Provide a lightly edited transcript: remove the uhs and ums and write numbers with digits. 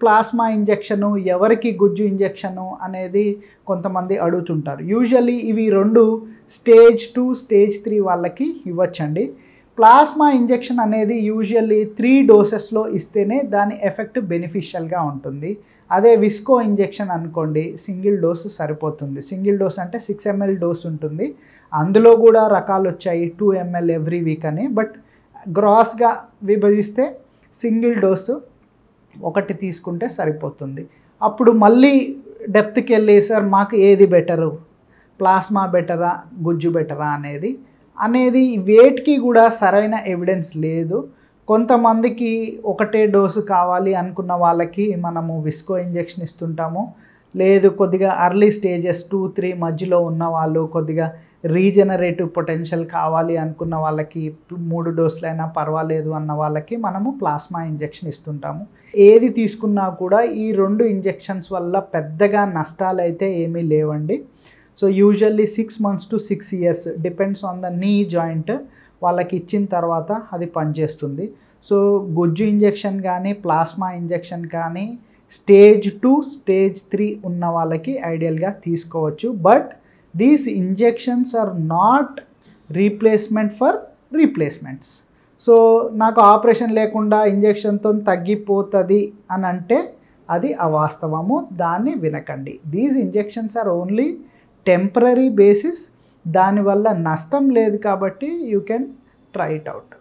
Plasma injection ఎవరికి గుజ్జు injection అనేది కొంతమంది అడుగుతుంటారు. యూజువల్లీ ఇవి 2 స్టేజ్ 2 స్టేజ్ 3 వాళ్ళకి ఇవ్వచ్చండి. ప్లాస్మా ఇంజెక్షన్ అనేది యూజువల్లీ 3 డోసెస్లో ఇస్తేనే దాని ఎఫెక్ట్ బెనిఫిషియల్గా ఉంటుంది. అదే విస్కో ఇంజెక్షన్ అనుకోండి, సింగిల్ డోసు సరిపోతుంది. సింగిల్ డోస్ అంటే 6 ml డోస్ ఉంటుంది. అందులో కూడా రకాలు వచ్చాయి, 2 ml ఎవ్రీ వీక్ అని. బట్ గ్రాస్గా విభజిస్తే సింగిల్ డోసు ఒకటి తీసుకుంటే సరిపోతుంది. అప్పుడు మళ్ళీ డెప్త్కి వెళ్ళి సార్ మాకు ఏది బెటరు, ప్లాస్మా బెటరా గుజ్జు బెటరా అనేది వేటికి కూడా సరైన ఎవిడెన్స్ లేదు. కొంతమందికి ఒకటే డోసు కావాలి అనుకున్న వాళ్ళకి మనము విస్కో ఇంజెక్షన్ ఇస్తుంటాము. లేదు కొద్దిగా ఎర్లీ స్టేజెస్ 2-3 మధ్యలో ఉన్న వాళ్ళు, కొద్దిగా రీజనరేటివ్ పొటెన్షియల్ కావాలి అనుకున్న వాళ్ళకి 3 డోసులైనా పర్వాలేదు అన్న వాళ్ళకి మనము ప్లాస్మా ఇంజెక్షన్ ఇస్తుంటాము. ఏది తీసుకున్నా కూడా ఈ 2 ఇంజెక్షన్స్ వల్ల పెద్దగా నష్టాలు అయితే ఏమీ లేవండి. So usually 6 months to 6 years depends on the knee joint వాళ్ళకి ఇచ్చిన తర్వాత అది పనిచేస్తుంది. సో గుజ్జు ఇంజెక్షన్ కానీ ప్లాస్మా ఇంజెక్షన్ కానీ స్టేజ్ 2 స్టేజ్ 3 ఉన్న వాళ్ళకి ఐడియల్గా తీసుకోవచ్చు. But these injections are not replacement for replacements. So నాకు ఆపరేషన్ లేకుండా ఇంజెక్షన్తో తగ్గిపోతుంది అని అంటే అది అవాస్తవము, దాన్ని వినకండి. These injections are only temporary basis, దానివల్ల నష్టం లేదు కాబట్టి you can try it out.